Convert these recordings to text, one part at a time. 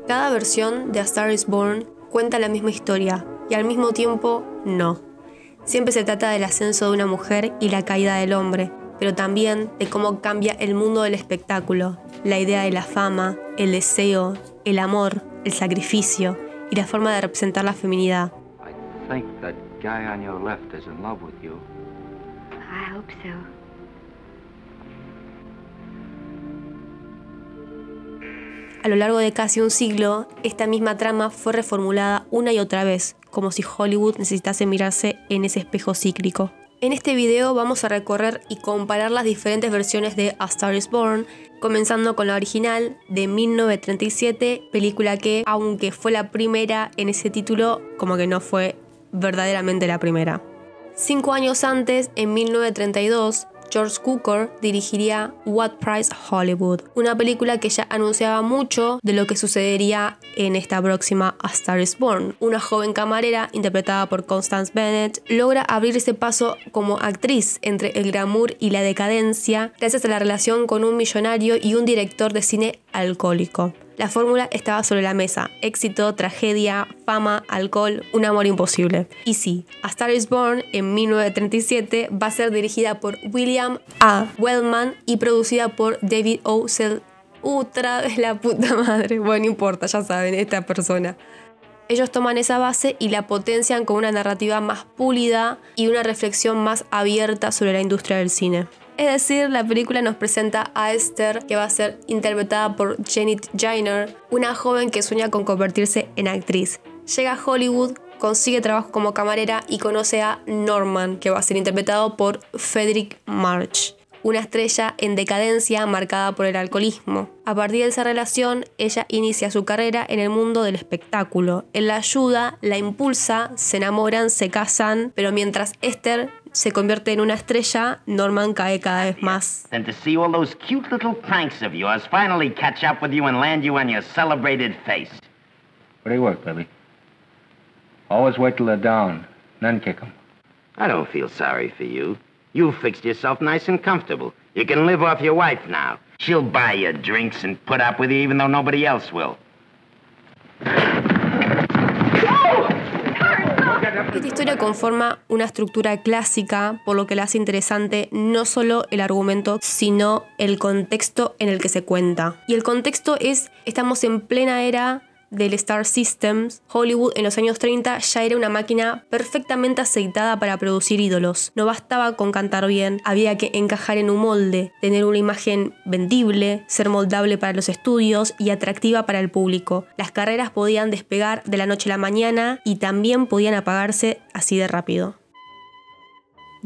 Cada versión de A Star is Born cuenta la misma historia y al mismo tiempo no. Siempre se trata del ascenso de una mujer y la caída del hombre, pero también de cómo cambia el mundo del espectáculo, la idea de la fama, el deseo, el amor, el sacrificio y la forma de representar la feminidad. I think that guy on your left is in love with you. I hope so. A lo largo de casi un siglo, esta misma trama fue reformulada una y otra vez, como si Hollywood necesitase mirarse en ese espejo cíclico. En este video vamos a recorrer y comparar las diferentes versiones de A Star is Born, comenzando con la original de 1937, película que, aunque fue la primera en ese título, como que no fue verdaderamente la primera. 5 años antes, en 1932, George Cukor dirigiría What Price Hollywood, una película que ya anunciaba mucho de lo que sucedería en esta próxima A Star is Born. Una joven camarera, interpretada por Constance Bennett, logra abrirse paso como actriz entre el glamour y la decadencia gracias a la relación con un millonario y un director de cine alcohólico. La fórmula estaba sobre la mesa: éxito, tragedia, fama, alcohol, un amor imposible. Y sí, A Star is Born en 1937 va a ser dirigida por William A. Wellman y producida por David O. Selznick. Otra vez la puta madre. Bueno, no importa, ya saben, esta persona. Ellos toman esa base y la potencian con una narrativa más pulida y una reflexión más abierta sobre la industria del cine. Es decir, la película nos presenta a Esther, que va a ser interpretada por Janet Gaynor, una joven que sueña con convertirse en actriz. Llega a Hollywood, consigue trabajo como camarera y conoce a Norman, que va a ser interpretado por Fredric March, una estrella en decadencia marcada por el alcoholismo. A partir de esa relación, ella inicia su carrera en el mundo del espectáculo. Él la ayuda, la impulsa, se enamoran, se casan, pero mientras Esther se convierte en una estrella, Norman cae cada vez más. Than to see all those cute little pranks of yours finally catch up with you and land you on your celebrated face. Where do you work, Billy? Always wait till they're down, then kick them. I don't feel sorry for you. You fixed yourself nice and comfortable. You can live off your wife now. She'll buy you drinks and put up with you even though nobody else will. Esta historia conforma una estructura clásica, por lo que la hace interesante no solo el argumento, sino el contexto en el que se cuenta. Y el contexto es, estamos en plena era del Star Systems. Hollywood en los años 30 ya era una máquina perfectamente aceitada para producir ídolos. No bastaba con cantar bien, había que encajar en un molde, tener una imagen vendible, ser moldable para los estudios y atractiva para el público. Las carreras podían despegar de la noche a la mañana y también podían apagarse así de rápido.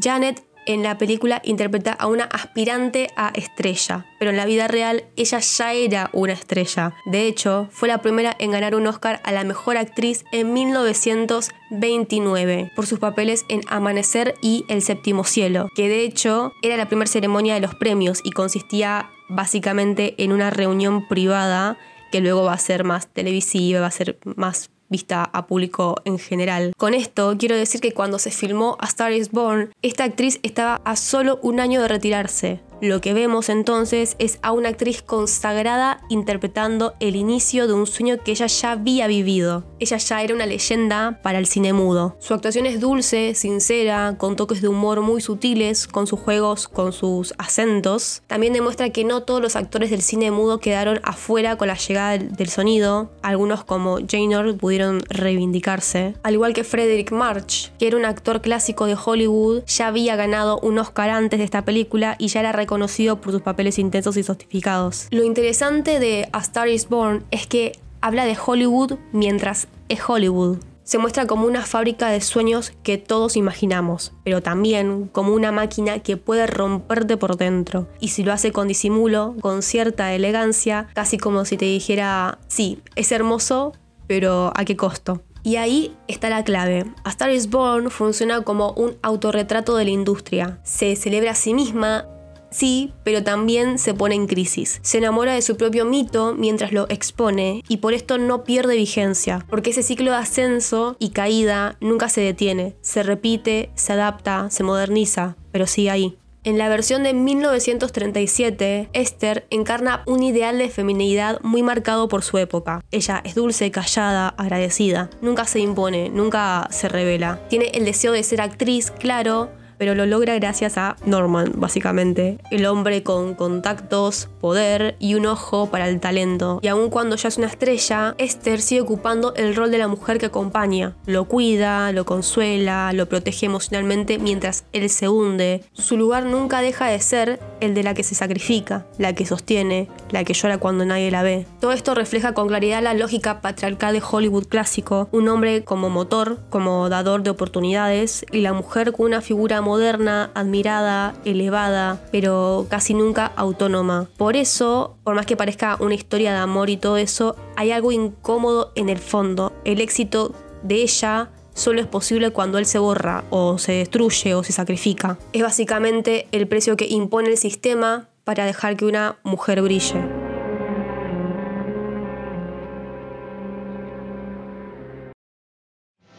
Janet en la película interpreta a una aspirante a estrella, pero en la vida real ella ya era una estrella. De hecho, fue la primera en ganar un Oscar a la mejor actriz en 1929 por sus papeles en Amanecer y El séptimo cielo, que de hecho era la primera ceremonia de los premios y consistía básicamente en una reunión privada que luego va a ser más televisiva, va a ser más vista a público en general. Con esto quiero decir que cuando se filmó A Star is Born, esta actriz estaba a solo un año de retirarse. Lo que vemos entonces es a una actriz consagrada interpretando el inicio de un sueño que ella ya había vivido. Ella ya era una leyenda para el cine mudo. Su actuación es dulce, sincera, con toques de humor muy sutiles, con sus juegos, con sus acentos. También demuestra que no todos los actores del cine mudo quedaron afuera con la llegada del sonido. Algunos, como Gaynor, pudieron reivindicarse. Al igual que Fredric March, que era un actor clásico de Hollywood, ya había ganado un Oscar antes de esta película y ya era conocido por sus papeles intensos y sofisticados. Lo interesante de A Star is Born es que habla de Hollywood mientras es Hollywood. Se muestra como una fábrica de sueños que todos imaginamos, pero también como una máquina que puede romperte por dentro. Y si lo hace con disimulo, con cierta elegancia, casi como si te dijera, sí, es hermoso, pero ¿a qué costo? Y ahí está la clave. A Star is Born funciona como un autorretrato de la industria. Se celebra a sí misma, sí, pero también se pone en crisis. Se enamora de su propio mito mientras lo expone y por esto no pierde vigencia, porque ese ciclo de ascenso y caída nunca se detiene. Se repite, se adapta, se moderniza, pero sigue ahí. En la versión de 1937, Esther encarna un ideal de femineidad muy marcado por su época. Ella es dulce, callada, agradecida. Nunca se impone, nunca se revela. Tiene el deseo de ser actriz, claro, pero lo logra gracias a Norman, básicamente. El hombre con contactos, poder y un ojo para el talento. Y aun cuando ya es una estrella, Esther sigue ocupando el rol de la mujer que acompaña. Lo cuida, lo consuela, lo protege emocionalmente mientras él se hunde. Su lugar nunca deja de ser el de la que se sacrifica, la que sostiene, la que llora cuando nadie la ve. Todo esto refleja con claridad la lógica patriarcal de Hollywood clásico. Un hombre como motor, como dador de oportunidades, y la mujer con una figura moderna, admirada, elevada, pero casi nunca autónoma. Por eso, por más que parezca una historia de amor y todo eso, hay algo incómodo en el fondo. El éxito de ella solo es posible cuando él se borra, o se destruye, o se sacrifica. Es básicamente el precio que impone el sistema para dejar que una mujer brille.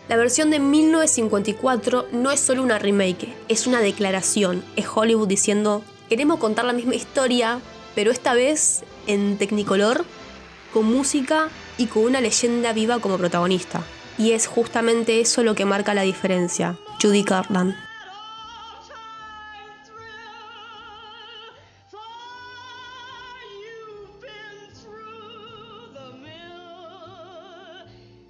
La versión de 1954 no es solo una remake, es una declaración. Es Hollywood diciendo, queremos contar la misma historia, pero esta vez en Technicolor, con música y con una leyenda viva como protagonista. Y es justamente eso lo que marca la diferencia. Judy Garland.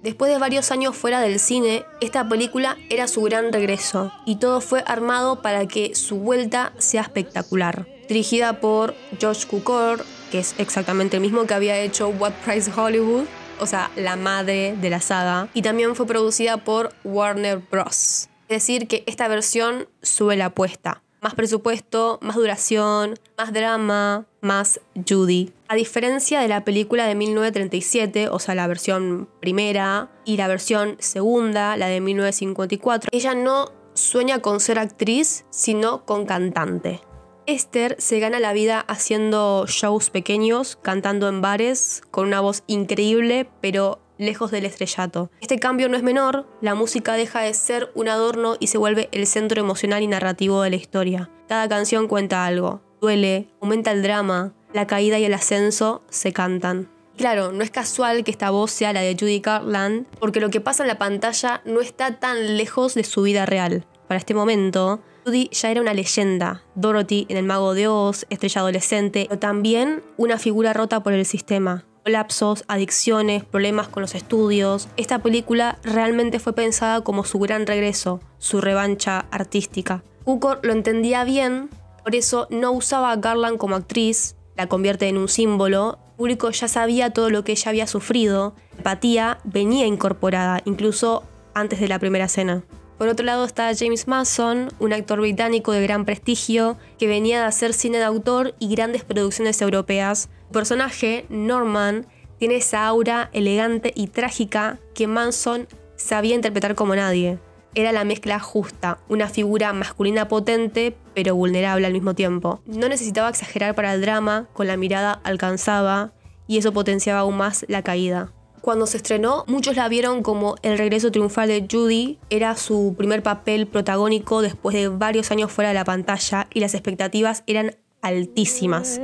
Después de varios años fuera del cine, esta película era su gran regreso y todo fue armado para que su vuelta sea espectacular. Dirigida por George Cukor, que es exactamente el mismo que había hecho What Price Hollywood, o sea, la madre de la saga, y también fue producida por Warner Bros. Es decir, que esta versión sube la apuesta. Más presupuesto, más duración, más drama, más Judy. A diferencia de la película de 1937, o sea, la versión primera, y la versión segunda, la de 1954, ella no sueña con ser actriz, sino con cantante. Esther se gana la vida haciendo shows pequeños, cantando en bares, con una voz increíble, pero lejos del estrellato. Este cambio no es menor, la música deja de ser un adorno y se vuelve el centro emocional y narrativo de la historia. Cada canción cuenta algo, duele, aumenta el drama, la caída y el ascenso se cantan. Claro, no es casual que esta voz sea la de Judy Garland, porque lo que pasa en la pantalla no está tan lejos de su vida real. Para este momento, Judy ya era una leyenda, Dorothy en El Mago de Oz, estrella adolescente, pero también una figura rota por el sistema. Colapsos, adicciones, problemas con los estudios. Esta película realmente fue pensada como su gran regreso, su revancha artística. Cukor lo entendía bien, por eso no usaba a Garland como actriz, la convierte en un símbolo. El público ya sabía todo lo que ella había sufrido, la empatía venía incorporada, incluso antes de la primera escena. Por otro lado está James Mason, un actor británico de gran prestigio que venía de hacer cine de autor y grandes producciones europeas. Su personaje, Norman, tiene esa aura elegante y trágica que Manson sabía interpretar como nadie. Era la mezcla justa, una figura masculina potente pero vulnerable al mismo tiempo. No necesitaba exagerar para el drama, con la mirada alcanzaba y eso potenciaba aún más la caída. Cuando se estrenó, muchos la vieron como el regreso triunfal de Judy. Era su primer papel protagónico después de varios años fuera de la pantalla y las expectativas eran altísimas.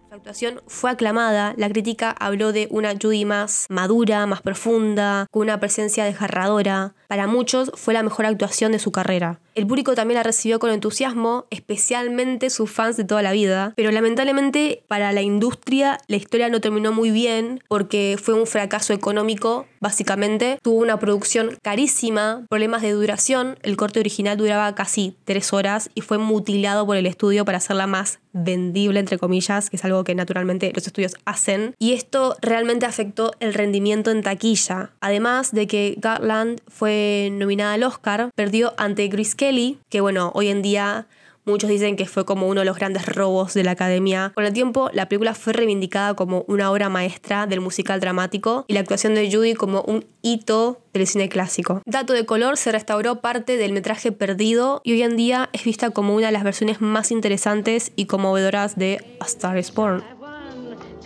Su actuación fue aclamada, la crítica habló de una Judy más madura, más profunda, con una presencia desgarradora. Para muchos fue la mejor actuación de su carrera. El público también la recibió con entusiasmo, especialmente sus fans de toda la vida, pero lamentablemente para la industria la historia no terminó muy bien porque fue un fracaso económico, básicamente. Tuvo una producción carísima, problemas de duración, el corte original duraba casi 3 horas y fue mutilado por el estudio para hacerla más vendible, entre comillas, que es algo que naturalmente los estudios hacen, y esto realmente afectó el rendimiento en taquilla. Además de que Garland fue nominada al Oscar, perdió ante Grace Kelly, que bueno, hoy en día muchos dicen que fue como uno de los grandes robos de la academia. Con el tiempo, la película fue reivindicada como una obra maestra del musical dramático y la actuación de Judy como un hito del cine clásico. Dato de color, se restauró parte del metraje perdido y hoy en día es vista como una de las versiones más interesantes y conmovedoras de A Star is Born.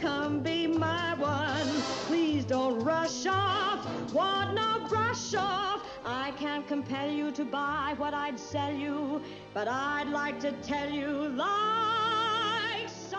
Come be my one. Please don't rush brush off, want no brush off. I can't compel you to buy what I'd sell you, but I'd like to tell you like so.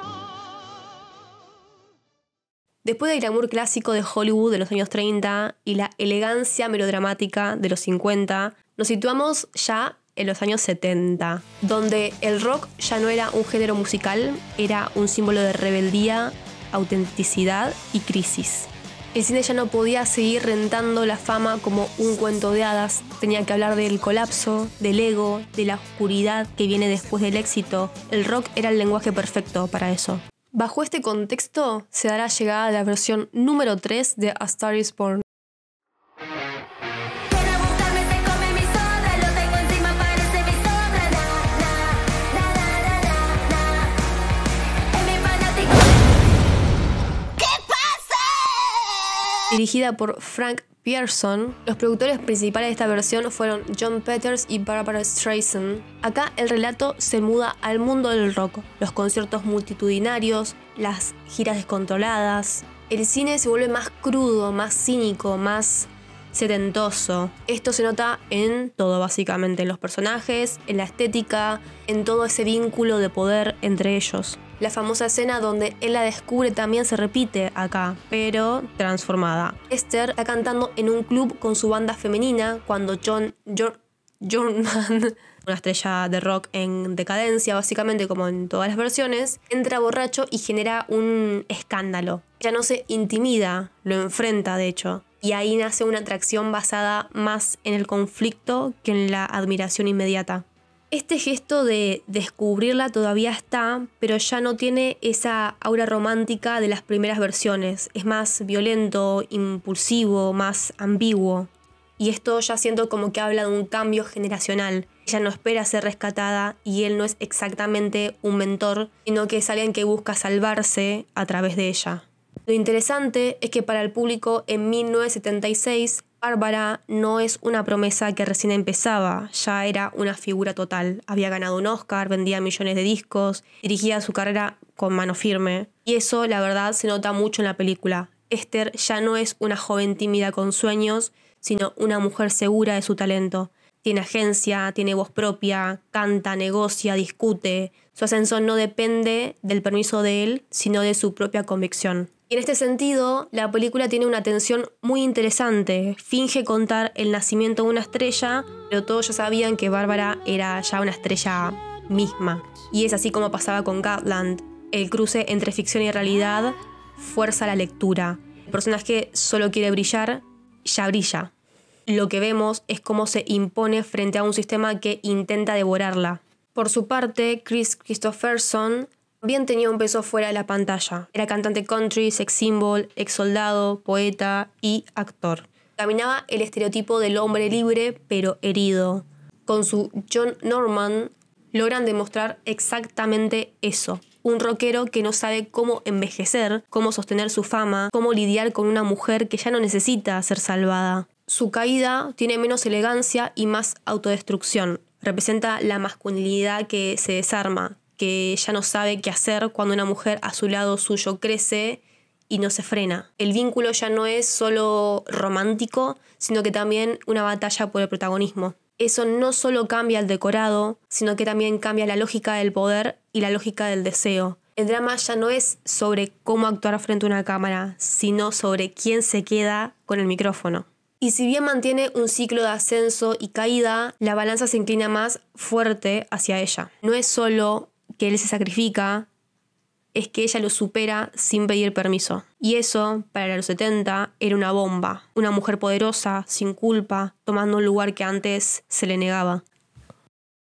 Después del glamour clásico de Hollywood de los años 30 y la elegancia melodramática de los 50, nos situamos ya en los años 70, donde el rock ya no era un género musical, era un símbolo de rebeldía, autenticidad y crisis. El cine ya no podía seguir rentando la fama como un cuento de hadas, tenía que hablar del colapso, del ego, de la oscuridad que viene después del éxito. El rock era el lenguaje perfecto para eso. Bajo este contexto se dará llegada a la versión número 3 de A Star Is Born. Dirigida por Frank Pierson, los productores principales de esta versión fueron John Peters y Barbra Streisand. Acá el relato se muda al mundo del rock, los conciertos multitudinarios, las giras descontroladas. El cine se vuelve más crudo, más cínico, más setentoso. Esto se nota en todo básicamente, en los personajes, en la estética, en todo ese vínculo de poder entre ellos. La famosa escena donde él la descubre también se repite acá, pero transformada. Esther está cantando en un club con su banda femenina cuando John Norman, una estrella de rock en decadencia, básicamente como en todas las versiones, entra borracho y genera un escándalo. Ella no se intimida, lo enfrenta de hecho. Y ahí nace una atracción basada más en el conflicto que en la admiración inmediata. Este gesto de descubrirla todavía está, pero ya no tiene esa aura romántica de las primeras versiones. Es más violento, impulsivo, más ambiguo. Y esto ya siento como que habla de un cambio generacional. Ella no espera ser rescatada y él no es exactamente un mentor, sino que es alguien que busca salvarse a través de ella. Lo interesante es que para el público en 1976, Bárbara no es una promesa que recién empezaba, ya era una figura total. Había ganado un Oscar, vendía millones de discos, dirigía su carrera con mano firme. Y eso, la verdad, se nota mucho en la película. Esther ya no es una joven tímida con sueños, sino una mujer segura de su talento. Tiene agencia, tiene voz propia, canta, negocia, discute. Su ascenso no depende del permiso de él, sino de su propia convicción. Y en este sentido, la película tiene una tensión muy interesante. Finge contar el nacimiento de una estrella, pero todos ya sabían que Bárbara era ya una estrella misma. Y es así como pasaba con Gatland. El cruce entre ficción y realidad fuerza la lectura. El personaje solo quiere brillar, ya brilla. Lo que vemos es cómo se impone frente a un sistema que intenta devorarla. Por su parte, Kris Kristofferson también tenía un peso fuera de la pantalla. Era cantante country, sex symbol, ex soldado, poeta y actor. Caminaba el estereotipo del hombre libre pero herido. Con su John Norman logran demostrar exactamente eso. Un rockero que no sabe cómo envejecer, cómo sostener su fama, cómo lidiar con una mujer que ya no necesita ser salvada. Su caída tiene menos elegancia y más autodestrucción. Representa la masculinidad que se desarma, que ya no sabe qué hacer cuando una mujer a su lado suyo crece y no se frena. El vínculo ya no es solo romántico, sino que también una batalla por el protagonismo. Eso no solo cambia el decorado, sino que también cambia la lógica del poder y la lógica del deseo. El drama ya no es sobre cómo actuar frente a una cámara, sino sobre quién se queda con el micrófono. Y si bien mantiene un ciclo de ascenso y caída, la balanza se inclina más fuerte hacia ella. No es solo que él se sacrifica, es que ella lo supera sin pedir permiso. Y eso, para los 70, era una bomba. Una mujer poderosa, sin culpa, tomando un lugar que antes se le negaba.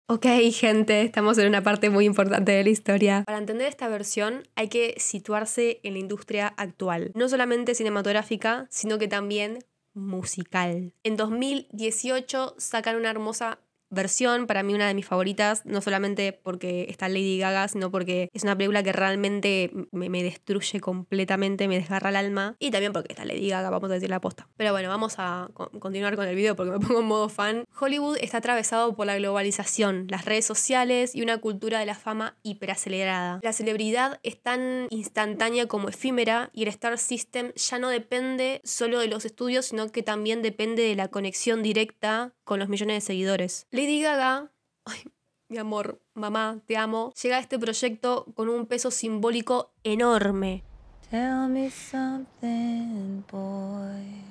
Ok, gente, estamos en una parte muy importante de la historia. Para entender esta versión hay que situarse en la industria actual. No solamente cinematográfica, sino que también musical. En 2018 sacan una hermosa versión, para mí una de mis favoritas, no solamente porque está Lady Gaga, sino porque es una película que realmente me destruye completamente, me desgarra el alma, y también porque está Lady Gaga, vamos a decir la posta. Pero bueno, vamos a continuar con el video porque me pongo en modo fan. Hollywood está atravesado por la globalización, las redes sociales y una cultura de la fama hiperacelerada. La celebridad es tan instantánea como efímera, y el Star System ya no depende solo de los estudios, sino que también depende de la conexión directa con los millones de seguidores. Lady Gaga, ay, mi amor, mamá, te amo, llega a este proyecto con un peso simbólico enorme. Tell me something, boy.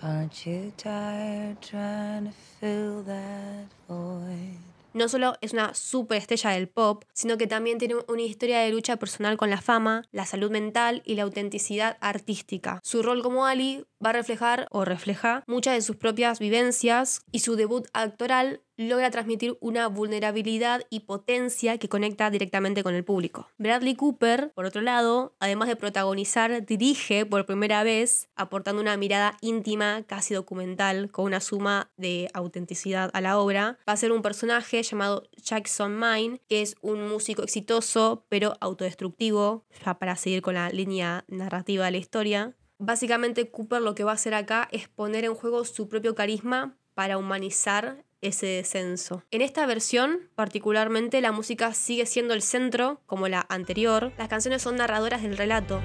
Aren't you tired trying to fill that void? No solo es una superestrella del pop, sino que también tiene una historia de lucha personal con la fama, la salud mental y la autenticidad artística. Su rol como Ali va a reflejar o refleja muchas de sus propias vivencias, y su debut actoral logra transmitir una vulnerabilidad y potencia que conecta directamente con el público. Bradley Cooper, por otro lado, además de protagonizar, dirige por primera vez, aportando una mirada íntima, casi documental, con una suma de autenticidad a la obra. Va a ser un personaje llamado Jackson Maine, que es un músico exitoso pero autodestructivo, ya para seguir con la línea narrativa de la historia. Básicamente Cooper lo que va a hacer acá es poner en juego su propio carisma para humanizar ese descenso. En esta versión, particularmente, la música sigue siendo el centro, como la anterior. Las canciones son narradoras del relato.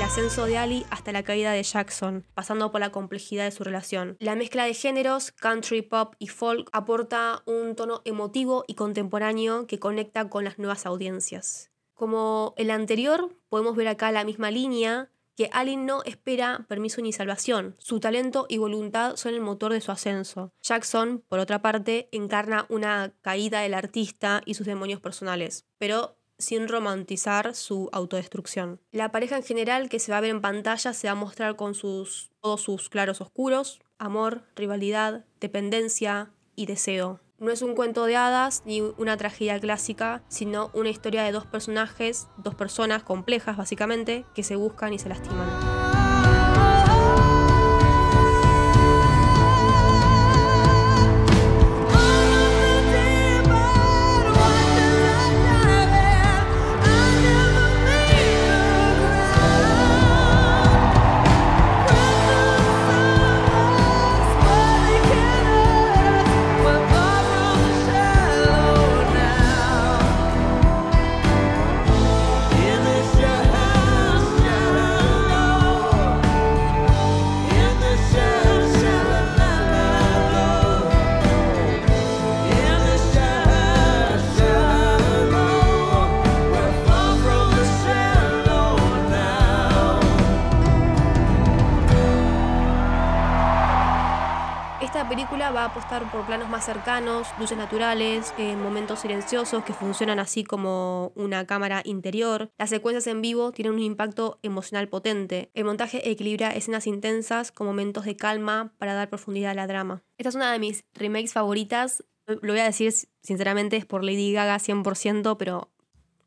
Ascenso de Ali hasta la caída de Jackson, pasando por la complejidad de su relación. La mezcla de géneros, country, pop y folk, aporta un tono emotivo y contemporáneo que conecta con las nuevas audiencias. Como el anterior, podemos ver acá la misma línea, que Ali no espera permiso ni salvación. Su talento y voluntad son el motor de su ascenso. Jackson, por otra parte, encarna una caída del artista y sus demonios personales, pero sin romantizar su autodestrucción. La pareja en general que se va a ver en pantalla se va a mostrar con todos sus claros oscuros: amor, rivalidad, dependencia y deseo. No es un cuento de hadas ni una tragedia clásica, sino una historia de dos personas complejas básicamente, que se buscan y se lastiman. Esta película va a apostar por planos más cercanos, luces naturales, momentos silenciosos que funcionan así como una cámara interior. Las secuencias en vivo tienen un impacto emocional potente. El montaje equilibra escenas intensas con momentos de calma para dar profundidad a la trama. Esta es una de mis remakes favoritas. Lo voy a decir sinceramente, es por Lady Gaga 100%, pero,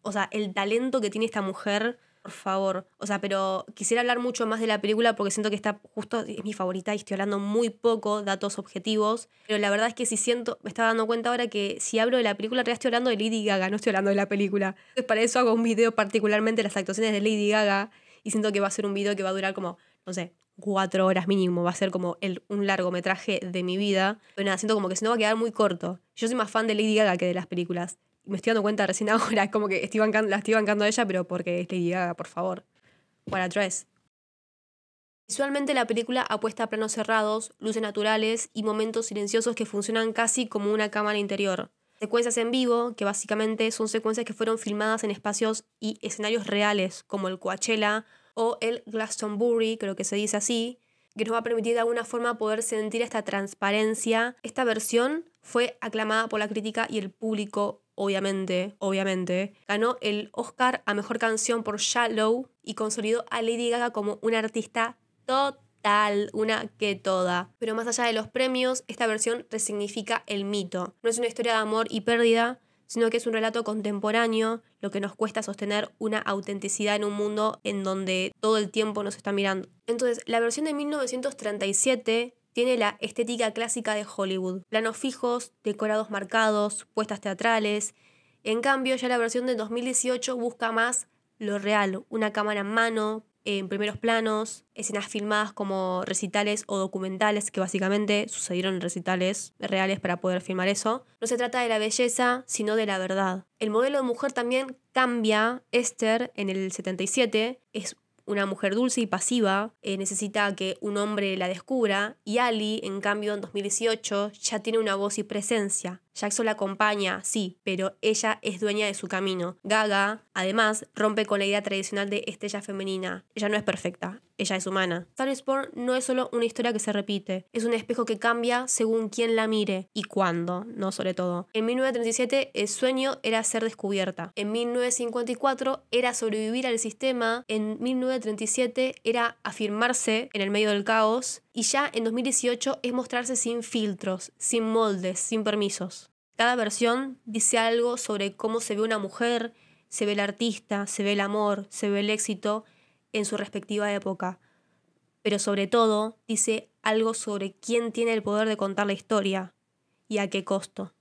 o sea, el talento que tiene esta mujer, por favor. O sea, pero quisiera hablar mucho más de la película porque siento que está justo, es mi favorita y estoy hablando muy poco, datos objetivos. Pero la verdad es que me estaba dando cuenta ahora que si hablo de la película, en realidad estoy hablando de Lady Gaga, no estoy hablando de la película. Entonces para eso hago un video particularmente de las actuaciones de Lady Gaga, y siento que va a ser un video que va a durar como, no sé, 4 horas mínimo. Va a ser como un largometraje de mi vida. Pero nada, siento como que si no va a quedar muy corto. Yo soy más fan de Lady Gaga que de las películas. Me estoy dando cuenta recién ahora, es como que la estoy bancando a ella, pero porque es Lady Gaga, por favor. What a dress. Visualmente la película apuesta a planos cerrados, luces naturales y momentos silenciosos que funcionan casi como una cámara interior. Secuencias en vivo, que básicamente son secuencias que fueron filmadas en espacios y escenarios reales, como el Coachella o el Glastonbury, creo que se dice así, que nos va a permitir de alguna forma poder sentir esta transparencia. Esta versión fue aclamada por la crítica y el público, obviamente. Ganó el Oscar a Mejor Canción por Shallow y consolidó a Lady Gaga como una artista total, una que toda. Pero más allá de los premios, esta versión resignifica el mito. No es una historia de amor y pérdida, sino que es un relato contemporáneo, lo que nos cuesta sostener una autenticidad en un mundo en donde todo el tiempo nos está mirando. Entonces, la versión de 1937 tiene la estética clásica de Hollywood. Planos fijos, decorados marcados, puestas teatrales. En cambio, ya la versión de 2018 busca más lo real, una cámara en mano, en primeros planos, escenas filmadas como recitales o documentales que básicamente sucedieron en recitales reales para poder filmar eso. No se trata de la belleza, sino de la verdad. El modelo de mujer también cambia. Esther, en el 77, es una mujer dulce y pasiva, necesita que un hombre la descubra, y Ali, en cambio, en 2018, ya tiene una voz y presencia. Jackson la acompaña, sí, pero ella es dueña de su camino. Gaga, además, rompe con la idea tradicional de estrella femenina. Ella no es perfecta, ella es humana. Star is Born no es solo una historia que se repite, es un espejo que cambia según quién la mire y cuándo, no sobre todo. En 1937 el sueño era ser descubierta. En 1954 era sobrevivir al sistema. En 1937 era afirmarse en el medio del caos. Y ya en 2018 es mostrarse sin filtros, sin moldes, sin permisos. Cada versión dice algo sobre cómo se ve una mujer, se ve el artista, se ve el amor, se ve el éxito en su respectiva época. Pero sobre todo dice algo sobre quién tiene el poder de contar la historia y a qué costo.